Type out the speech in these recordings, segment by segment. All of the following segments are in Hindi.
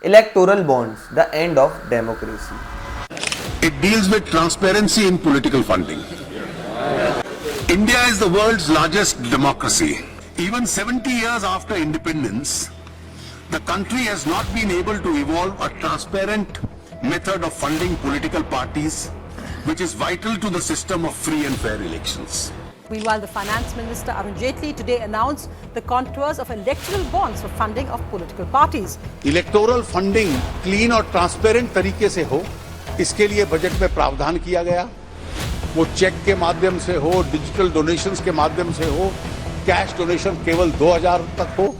Electoral bonds, the end of democracy. It deals with transparency in political funding. India is the world's largest democracy. Even 70 years after independence, the country has not been able to evolve a transparent method of funding political parties, which is vital to the system of free and fair elections. Meanwhile, the Finance Minister Arun Jaitley today announced the contours of electoral bonds for funding of political parties. Electoral funding clean और ट्रांसपेरेंट तरीके से हो, इसके लिए बजट में प्रावधान किया गया। वो चेक के माध्यम से हो, डिजिटल डोनेशंस के माध्यम से हो, कैश डोनेशन केवल 2000 तक हो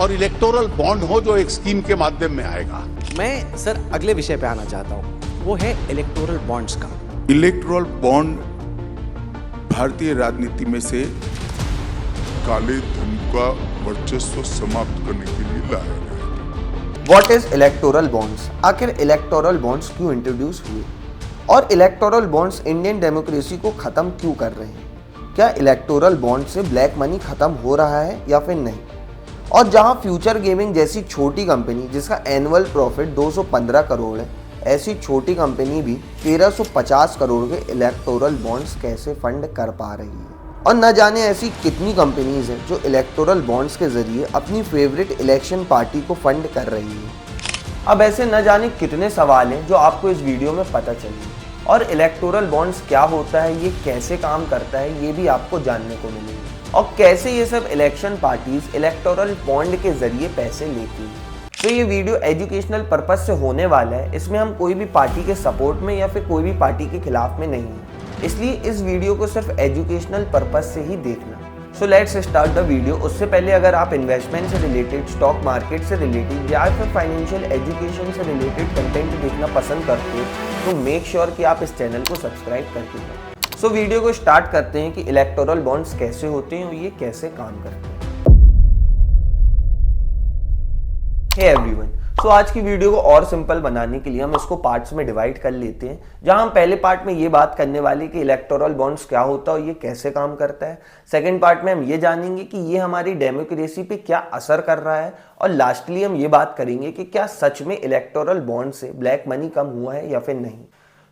और इलेक्टोरल बॉन्ड हो जो एक स्कीम के माध्यम में आएगा। मैं सर अगले विषय पे आना चाहता हूँ, वो है इलेक्टोरल बॉन्ड्स का। इलेक्टोरल बॉन्ड भारतीय राजनीति में से काले धन का वर्चस्व समाप्त करने के लिए लाया गया। What is electoral bonds? आखिर इलेक्टोरल बॉन्ड्स क्यों इंट्रोड्यूस हुए और इलेक्टोरल बॉन्ड्स इंडियन डेमोक्रेसी को खत्म क्यों कर रहे हैं? क्या इलेक्टोरल बॉन्ड से ब्लैक मनी खत्म हो रहा है या फिर नहीं? और जहां फ्यूचर गेमिंग जैसी छोटी कंपनी जिसका एनुअल प्रॉफिट 215 करोड़ है, ऐसी छोटी कंपनी भी 1350 करोड़ के इलेक्टोरल बॉन्ड्स कैसे फंड कर पा रही है? और न जाने ऐसी कितनी कंपनीज हैं जो इलेक्टोरल बॉन्ड्स के जरिए अपनी फेवरेट इलेक्शन पार्टी को फंड कर रही है। अब ऐसे न जाने कितने सवाल हैं जो आपको इस वीडियो में पता चलेंगे और इलेक्टोरल बॉन्ड्स क्या होता है, ये कैसे काम करता है, ये भी आपको जानने को मिलेगा और कैसे ये सब इलेक्शन पार्टीज इलेक्टोरल बॉन्ड के जरिए पैसे लेती हैं। तो ये वीडियो एजुकेशनल पर्पस से होने वाला है, इसमें हम कोई भी पार्टी के सपोर्ट में या फिर कोई भी पार्टी के खिलाफ में नहीं है, इसलिए इस वीडियो को सिर्फ एजुकेशनल पर्पस से ही देखना। So let's start the video. उससे पहले अगर आप इन्वेस्टमेंट से रिलेटेड, स्टॉक मार्केट से रिलेटेड या फिर फाइनेंशियल एजुकेशन से रिलेटेड कंटेंट देखना पसंद करते हो तो मेक श्योर कि आप इस चैनल को सब्सक्राइब करके जाओ। सो वीडियो को स्टार्ट करते हैं कि इलेक्टोरल बॉन्ड्स कैसे होते हैं और ये कैसे काम करते हैं। हे एवरीवन, सो आज की वीडियो को और सिंपल बनाने के लिए हम इसको पार्ट्स में डिवाइड कर लेते हैं, जहां हम पहले पार्ट में ये बात करने वाले कि इलेक्टोरल बॉन्ड्स क्या होता है और ये कैसे काम करता है। सेकंड पार्ट में हम ये जानेंगे कि ये हमारी डेमोक्रेसी पे क्या असर कर रहा है और लास्टली हम ये बात करेंगे कि क्या सच में इलेक्टोरल बॉन्ड से ब्लैक मनी कम हुआ है या फिर नहीं।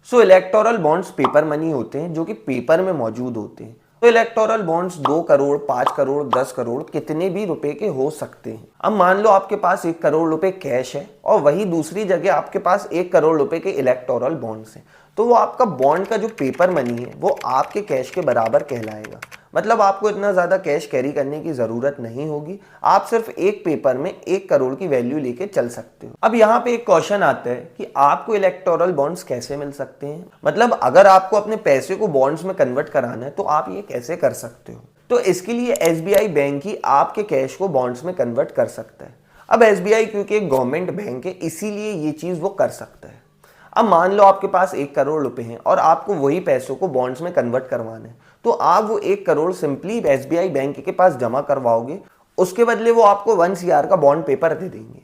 सो इलेक्टोरल बॉन्ड्स पेपर मनी होते हैं जो कि पेपर में मौजूद होते हैं। तो इलेक्टोरल बॉन्ड्स 2 करोड़, 5 करोड़, 10 करोड़ कितने भी रुपए के हो सकते हैं। अब मान लो आपके पास 1 करोड़ रुपए कैश है और वही दूसरी जगह आपके पास 1 करोड़ रुपए के इलेक्टोरल बॉन्ड्स हैं, तो वो आपका बॉन्ड का जो पेपर मनी है वो आपके कैश के बराबर कहलाएगा। मतलब आपको इतना ज्यादा कैश कैरी करने की जरूरत नहीं होगी, आप सिर्फ एक पेपर में 1 करोड़ की वैल्यू लेके चल सकते हो। अब यहाँ पे एक क्वेश्चन आता है कि आपको इलेक्टोरल बॉन्ड्स कैसे मिल सकते हैं, मतलब अगर आपको अपने पैसे को बॉन्ड्स में कन्वर्ट कराना है तो आप ये कैसे कर सकते हो। तो इसके लिए SBI बैंक ही आपके कैश को बॉन्ड्स में कन्वर्ट कर सकता है। अब SBI क्योंकि एक गवर्नमेंट बैंक है, इसीलिए ये चीज वो कर सकता है। अब मान लो आपके पास 1 करोड़ रुपए हैं और आपको वही पैसों को बॉन्ड्स में कन्वर्ट करवाना है, तो आप वो 1 करोड़ सिंपली SBI बैंक के पास जमा करवाओगे, उसके बदले वो आपको 1 CR का बॉन्ड पेपर दे देंगे।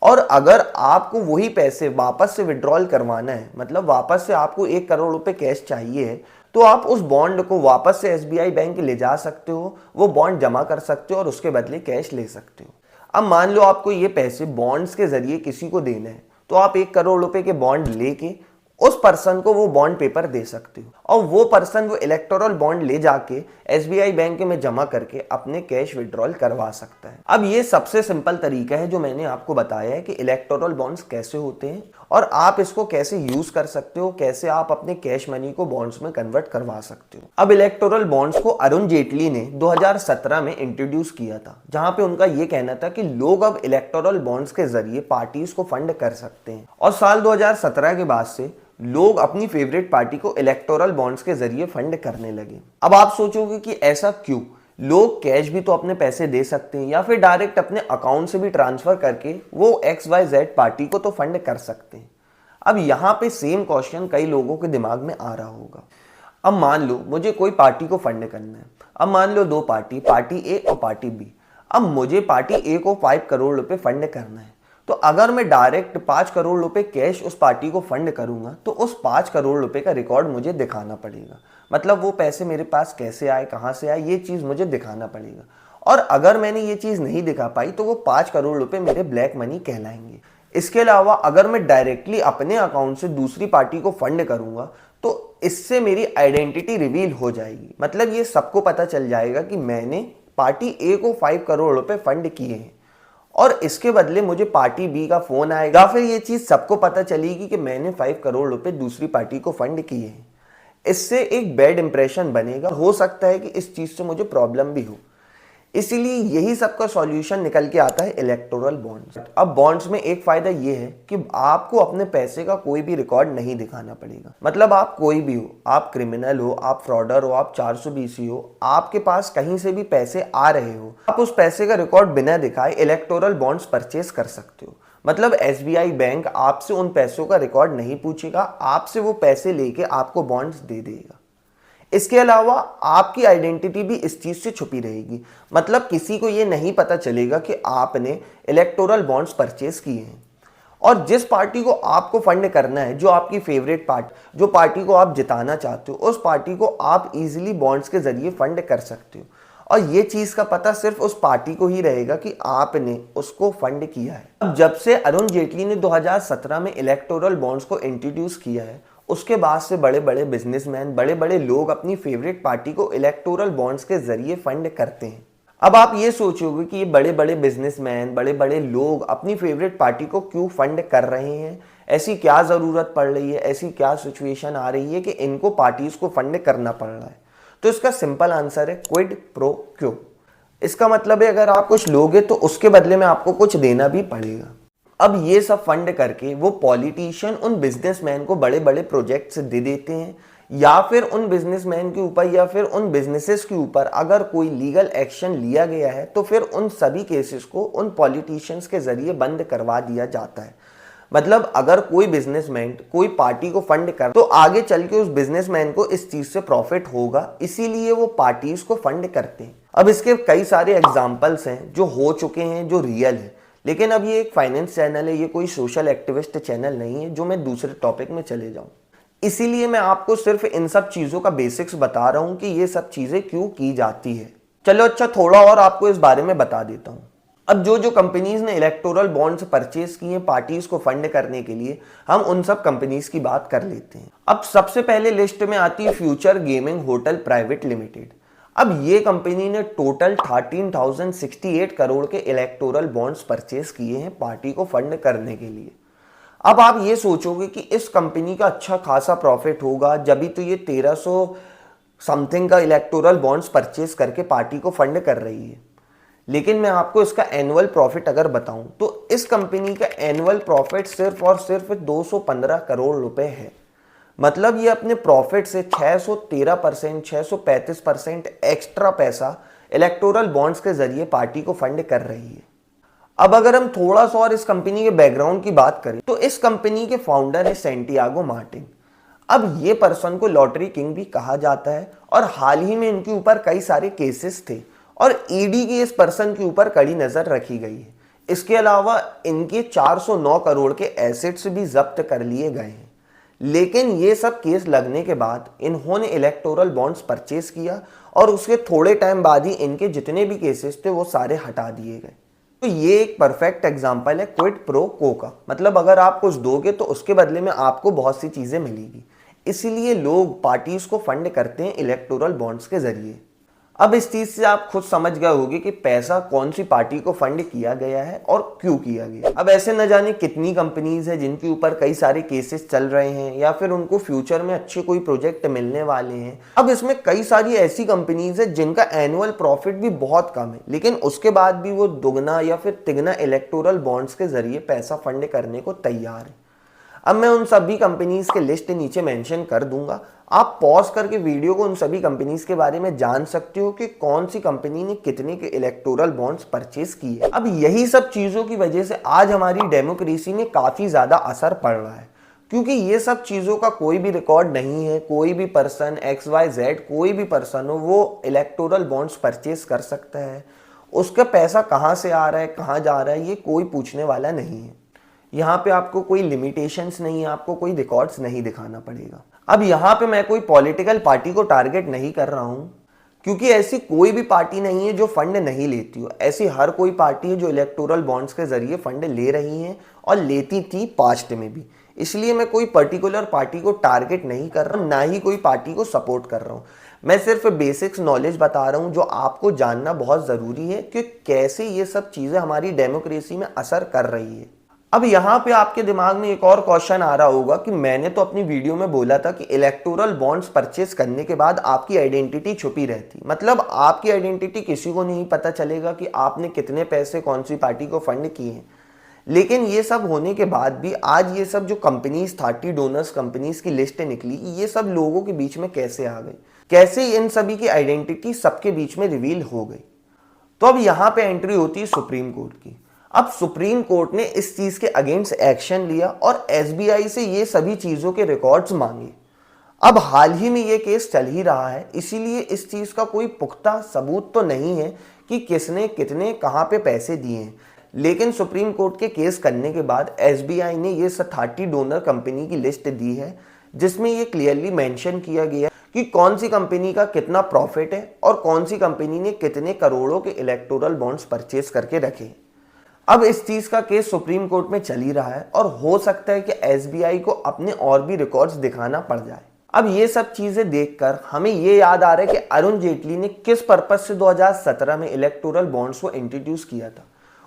और अगर आपको वही पैसे वापस से विड्रॉल करवाना है, मतलब वापस से आपको 1 करोड़ रुपए कैश चाहिए है, तो आप उस बॉन्ड को वापस से SBI बैंक ले जा सकते हो, वो बॉन्ड जमा कर सकते हो और उसके बदले कैश ले सकते हो। अब मान लो आपको ये पैसे बॉन्ड्स के जरिए किसी को देना है, तो आप 1 करोड़ रुपए के बॉन्ड लेके उस पर्सन को वो बॉन्ड पेपर दे सकते हो और वो पर्सन वो इलेक्टोरल बॉन्ड ले जाके SBI बैंक में जमा करके अपने कैश विड्रॉल करवा सकता है। अब ये सबसे सिंपल तरीका है जो मैंने आपको बताया है कि इलेक्टोरल बॉन्ड्स कैसे होते हैं और आप इसको कैसे यूज कर सकते हो, कैसे आप अपने कैश मनी को बॉन्ड्स में कन्वर्ट करवा सकते हो। अब इलेक्टोरल बॉन्ड्स को अरुण जेटली ने 2017 में इंट्रोड्यूस किया था, जहां पे उनका ये कहना था कि लोग अब इलेक्टोरल बॉन्ड्स के जरिए पार्टीज को फंड कर सकते हैं और साल 2017 के बाद से लोग अपनी फेवरेट पार्टी को इलेक्टोरल बॉन्ड्स के जरिए फंड करने लगे। अब आप सोचोगे कि ऐसा क्यों, लोग कैश भी तो अपने पैसे दे सकते हैं या फिर डायरेक्ट अपने अकाउंट से भी ट्रांसफर करके वो XYZ पार्टी को तो फंड कर सकते हैं। अब यहाँ पे सेम क्वेश्चन कई लोगों के दिमाग में आ रहा होगा। अब मान लो मुझे कोई पार्टी को फंड करना है, अब मान लो 2 पार्टी A और पार्टी B। अब मुझे पार्टी A को 5 करोड़ रुपए फंड करना है, तो अगर मैं डायरेक्ट 5 करोड़ रुपए कैश उस पार्टी को फंड करूंगा तो उस 5 करोड़ रुपए का रिकॉर्ड मुझे दिखाना पड़ेगा, मतलब वो पैसे मेरे पास कैसे आए, कहां से आए, ये चीज मुझे दिखाना पड़ेगा। और अगर मैंने ये चीज नहीं दिखा पाई तो वो 5 करोड़ रुपए मेरे ब्लैक मनी कहलाएंगे। इसके अलावा अगर मैं डायरेक्टली अपने अकाउंट से दूसरी पार्टी को फंड करूंगा तो इससे मेरी आइडेंटिटी रिवील हो जाएगी। मतलब ये सबको पता चल जाएगा कि मैंने पार्टी ए को 5 करोड़ रुपए फंड किए हैं और इसके बदले मुझे पार्टी बी का फोन आएगा, या फिर ये चीज सबको पता चलेगी कि मैंने 5 करोड़ रुपए दूसरी पार्टी को फंड किए हैं। इससे एक बैड इंप्रेशन बनेगा, हो सकता है कि इस चीज से मुझे प्रॉब्लम भी हो। इसीलिए यही सबका सॉल्यूशन निकल के आता है इलेक्टोरल बॉन्ड्स। अब बॉन्ड्स में एक फायदा ये है कि आपको अपने पैसे का कोई भी रिकॉर्ड नहीं दिखाना पड़ेगा। मतलब आप कोई भी हो, आप क्रिमिनल हो, आप फ्रॉडर हो, आप 420 हो, आपके पास कहीं से भी पैसे आ रहे हो, आप उस पैसे का रिकॉर्ड बिना दिखाए इलेक्टोरल बॉन्ड्स परचेस कर सकते हो। मतलब SBI बैंक आपसे उन पैसों का रिकॉर्ड नहीं पूछेगा, आपसे वो पैसे लेके आपको बॉन्ड्स दे देगा। इसके अलावा आपकी आइडेंटिटी भी इस चीज से छुपी रहेगी। मतलब किसी को ये नहीं पता चलेगा कि आपने इलेक्टोरल बॉन्ड्स परचेस किए हैं। और जिस पार्टी को आपको फंड करना है, जो आपकी फेवरेट पार्टी, जो पार्टी को आप जिताना चाहते हो, उस पार्टी को आप इजीली बॉन्ड्स के जरिए फंड कर सकते हो। और ये चीज का पता सिर्फ उस पार्टी को ही रहेगा कि आपने उसको फंड किया है। अब जब से अरुण जेटली ने 2017 में इलेक्टोरल बॉन्ड्स को इंट्रोड्यूस किया है, उसके बाद से बड़े बड़े बिजनेसमैन, बड़े बड़े लोग अपनी फेवरेट पार्टी को इलेक्टोरल बॉन्ड्स के जरिए फंड करते हैं। अब आप ये सोचोगे कि ये बड़े बड़े बिजनेसमैन, बड़े बड़े लोग अपनी फेवरेट पार्टी को क्यों फंड कर रहे हैं, ऐसी क्या जरूरत पड़ रही है, ऐसी क्या सिचुएशन आ रही है कि इनको पार्टीज को फंड करना पड़ रहा है। तो इसका सिंपल आंसर है क्विड प्रो क्यो। इसका मतलब है अगर आप कुछ लोगे तो उसके बदले में आपको कुछ देना भी पड़ेगा। अब ये सब फंड करके वो पॉलिटिशियन उन बिजनेसमैन को बड़े बड़े प्रोजेक्ट्स दे देते हैं, या फिर उन बिजनेसमैन के ऊपर या फिर उन बिजनेसेस के ऊपर अगर कोई लीगल एक्शन लिया गया है तो फिर उन सभी केसेस को उन पॉलिटिशियंस के जरिए बंद करवा दिया जाता है। मतलब अगर कोई बिजनेसमैन कोई पार्टी को फंड कर तो आगे चल के उस बिजनेसमैन को इस चीज से प्रॉफिट होगा, इसीलिए वो पार्टीज को फंड करते हैं। अब इसके कई सारे एग्जाम्पल्स हैं जो हो चुके हैं, जो रियल है। लेकिन अब ये एक फाइनेंस चैनल है, ये कोई सोशल एक्टिविस्ट चैनल नहीं है जो मैं दूसरे टॉपिक में चले जाऊं। इसीलिए मैं आपको सिर्फ इन सब चीजों का बेसिक्स बता रहा हूं कि ये सब चीजें क्यों की जाती है। चलो अच्छा, थोड़ा और आपको इस बारे में बता देता हूं। अब जो कंपनीज ने इलेक्टोरल बॉन्ड्स परचेज किए पार्टीज को फंड करने के लिए, हम उन सब कंपनीज की बात कर लेते हैं। अब सबसे पहले लिस्ट में आती है future gaming hotel private limited. अब ये कंपनी ने टोटल 13,068 करोड़ के इलेक्टोरल बॉन्ड्स परचेज किए हैं पार्टी को फंड करने के लिए। अब आप ये सोचोगे कि इस कंपनी का अच्छा खासा प्रॉफिट होगा, जब तो ये 1300 समथिंग का इलेक्टोरल बॉन्ड्स परचेज करके पार्टी को फंड कर रही है। लेकिन मैं आपको इसका एनुअल प्रॉफिट अगर बताऊं तो इस कंपनी का एनुअल प्रॉफिट सिर्फ और सिर्फ 215 करोड़ रुपए है। मतलब ये अपने प्रॉफिट से 613%, 635% एक्स्ट्रा पैसा इलेक्टोरल बॉन्ड्स के जरिए पार्टी को फंड कर रही है। अब अगर हम थोड़ा सा और इस कंपनी के बैकग्राउंड की बात करें तो इस कंपनी के फाउंडर है सैंटियागो मार्टिन। अब ये पर्सन को लॉटरी किंग भी कहा जाता है और हाल ही में इनके ऊपर कई सारे केसेस थे और ईडी की इस पर्सन के ऊपर कड़ी नजर रखी गई है। इसके अलावा इनके 409 करोड़ के एसेट्स भी जब्त कर लिए गए हैं। लेकिन ये सब केस लगने के बाद इन्होंने इलेक्टोरल बॉन्ड्स परचेज किया और उसके थोड़े टाइम बाद ही इनके जितने भी केसेस थे वो सारे हटा दिए गए। तो ये एक परफेक्ट एग्जांपल है क्विड प्रो क्वो का। मतलब अगर आप कुछ दोगे तो उसके बदले में आपको बहुत सी चीजें मिलेगी। इसीलिए लोग पार्टीज को फंड करते हैं इलेक्टोरल बॉन्ड्स के जरिए। अब इस चीज से आप खुद समझ गए होंगे कि पैसा कौन सी पार्टी को फंड किया गया है और क्यों किया गया। अब ऐसे न जाने कितनी कंपनीज है जिनके ऊपर कई सारे केसेस चल रहे हैं या फिर उनको फ्यूचर में अच्छे कोई प्रोजेक्ट मिलने वाले हैं। अब इसमें कई सारी ऐसी कंपनीज है जिनका एनुअल प्रॉफिट भी बहुत कम है, लेकिन उसके बाद भी वो दुगना या फिर तिगना इलेक्टोरल बॉन्ड्स के जरिए पैसा फंड करने को तैयार है। अब मैं उन सभी कंपनीज के लिस्ट नीचे मेंशन कर दूंगा, आप पॉज करके वीडियो को उन सभी कंपनीज के बारे में जान सकते हो कि कौन सी कंपनी ने कितने के इलेक्टोरल बॉन्ड्स परचेज किए। अब यही सब चीजों की वजह से आज हमारी डेमोक्रेसी में काफी ज्यादा असर पड़ रहा है, क्योंकि ये सब चीजों का कोई भी रिकॉर्ड नहीं है। कोई भी पर्सन XYZ कोई भी पर्सन हो वो इलेक्टोरल बॉन्ड्स परचेज कर सकता है। उसका पैसा कहाँ से आ रहा है, कहाँ जा रहा है, ये कोई पूछने वाला नहीं है। यहाँ पे आपको कोई लिमिटेशंस नहीं है, आपको कोई रिकॉर्ड्स नहीं दिखाना पड़ेगा। अब यहाँ पे मैं कोई पॉलिटिकल पार्टी को टारगेट नहीं कर रहा हूँ, क्योंकि ऐसी कोई भी पार्टी नहीं है जो फंड नहीं लेती हो। ऐसी हर कोई पार्टी है जो इलेक्टोरल बॉन्ड्स के जरिए फंड ले रही है और लेती थी पास्ट में भी। इसलिए मैं कोई पर्टिकुलर पार्टी को टारगेट नहीं कर रहा हूँ, ना ही कोई पार्टी को सपोर्ट कर रहा हूँ। मैं सिर्फ बेसिक्स नॉलेज बता रहा हूँ जो आपको जानना बहुत ज़रूरी है कि कैसे ये सब चीज़ें हमारी डेमोक्रेसी में असर कर रही है। अब यहाँ पे आपके दिमाग में एक और क्वेश्चन आ रहा होगा कि मैंने तो अपनी वीडियो में बोला था कि इलेक्टोरल बॉन्ड्स परचेस करने के बाद आपकी आइडेंटिटी छुपी रहती, मतलब आपकी आइडेंटिटी किसी को नहीं पता चलेगा कि आपने कितने पैसे कौन सी पार्टी को फंड किए हैं। लेकिन ये सब होने के बाद भी आज ये सब जो कंपनीज 30 डोनर्स कंपनीज की लिस्ट निकली, ये सब लोगों के बीच में कैसे आ गई, कैसे इन सभी की आइडेंटिटी सबके बीच में रिवील हो गई। तो अब यहाँ पे एंट्री होती है सुप्रीम कोर्ट की। अब सुप्रीम कोर्ट ने इस चीज के अगेंस्ट एक्शन लिया और एसबीआई से ये सभी चीजों के रिकॉर्ड्स मांगे। अब हाल ही में ये केस चल ही रहा है, इसीलिए इस चीज का कोई पुख्ता सबूत तो नहीं है कि किसने कितने कहां पे पैसे दिए हैं। लेकिन सुप्रीम कोर्ट के केस करने के बाद एसबीआई ने ये 30 डोनर कंपनी की लिस्ट दी है, जिसमें ये क्लियरली मेंशन किया गया कि कौन सी कंपनी का कितना प्रॉफिट है और कौन सी कंपनी ने कितने करोड़ों के इलेक्टोरल बॉन्ड्स परचेज करके रखे। अब इस चीज का केस सुप्रीम कोर्ट में चल ही रहा है और हो सकता है कि एसबीआई को अपने और भी रिकॉर्ड्स दिखाना पड़ जाए। अब ये सब चीजें देखकर हमें ये याद आ रहा है कि अरुण जेटली ने किस पर्पज से 2017 में इलेक्टोरल बॉन्ड्स को इंट्रोड्यूस किया था।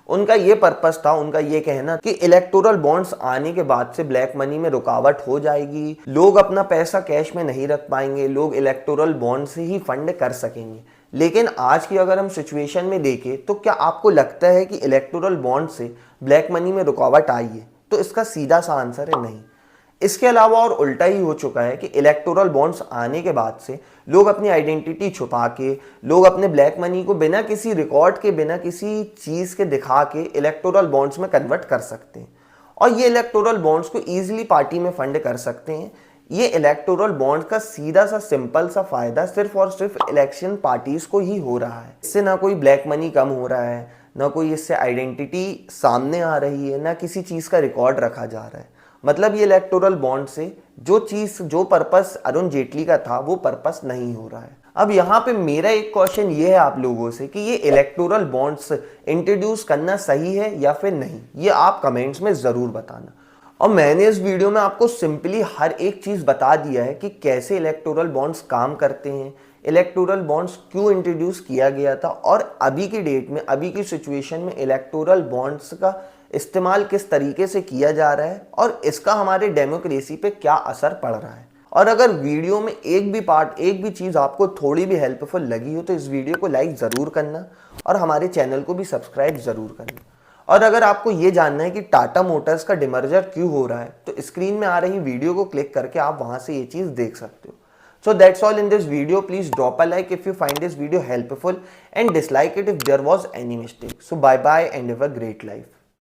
उनका ये पर्पस था, उनका ये कहना कि इलेक्टोरल बॉन्ड्स आने के बाद से ब्लैक मनी में रुकावट हो जाएगी, लोग अपना पैसा कैश में नहीं रख पाएंगे, लोग इलेक्टोरल बॉन्ड से ही फंड कर सकेंगे। लेकिन आज की अगर हम सिचुएशन में देखें तो क्या आपको लगता है कि इलेक्टोरल बॉन्ड से ब्लैक मनी में रुकावट आई है? तो इसका सीधा सा आंसर है नहीं। इसके अलावा और उल्टा ही हो चुका है कि इलेक्टोरल बॉन्ड्स आने के बाद से लोग अपनी आइडेंटिटी छुपा के, लोग अपने ब्लैक मनी को बिना किसी रिकॉर्ड के, बिना किसी चीज़ के दिखा के इलेक्टोरल बॉन्ड्स में कन्वर्ट कर सकते हैं और ये इलेक्टोरल बॉन्ड्स को ईजिली पार्टी में फंड कर सकते हैं। ये इलेक्टोरल बॉन्ड का सीधा सा सिंपल सा फायदा सिर्फ और सिर्फ इलेक्शन पार्टीज को ही हो रहा है। इससे ना कोई ब्लैक मनी कम हो रहा है, ना कोई इससे आइडेंटिटी सामने आ रही है, ना किसी चीज़ का रिकॉर्ड रखा जा रहा है। मतलब ये इलेक्टोरल बॉन्ड से जो पर्पस अरुण जेटली का था वो पर्पस नहीं हो रहा है। अब यहाँ पे मेरा एक क्वेश्चन ये है आप लोगों से कि ये इलेक्टोरल बॉन्ड्स इंट्रोड्यूस करना सही है या फिर नहीं, ये आप कमेंट्स में ज़रूर बताना। और मैंने इस वीडियो में आपको सिंपली हर एक चीज़ बता दिया है कि कैसे इलेक्टोरल बॉन्ड्स काम करते हैं, इलेक्टोरल बॉन्ड्स क्यों इंट्रोड्यूस किया गया था और अभी की डेट में, अभी की सिचुएशन में इलेक्टोरल बॉन्ड्स का इस्तेमाल किस तरीके से किया जा रहा है और इसका हमारे डेमोक्रेसी पे क्या असर पड़ रहा है। और अगर वीडियो में एक भी चीज़ आपको थोड़ी भी हेल्पफुल लगी हो तो इस वीडियो को लाइक ज़रूर करना और हमारे चैनल को भी सब्सक्राइब ज़रूर करना। और अगर आपको ये जानना है कि टाटा मोटर्स का डिमर्जर क्यों हो रहा है तो स्क्रीन में आ रही वीडियो को क्लिक करके आप वहां से ये चीज़ देख सकते हो। So that's all in this video. Please drop a like if you find this video helpful and dislike it if there was any mistake. So bye bye and have a great life.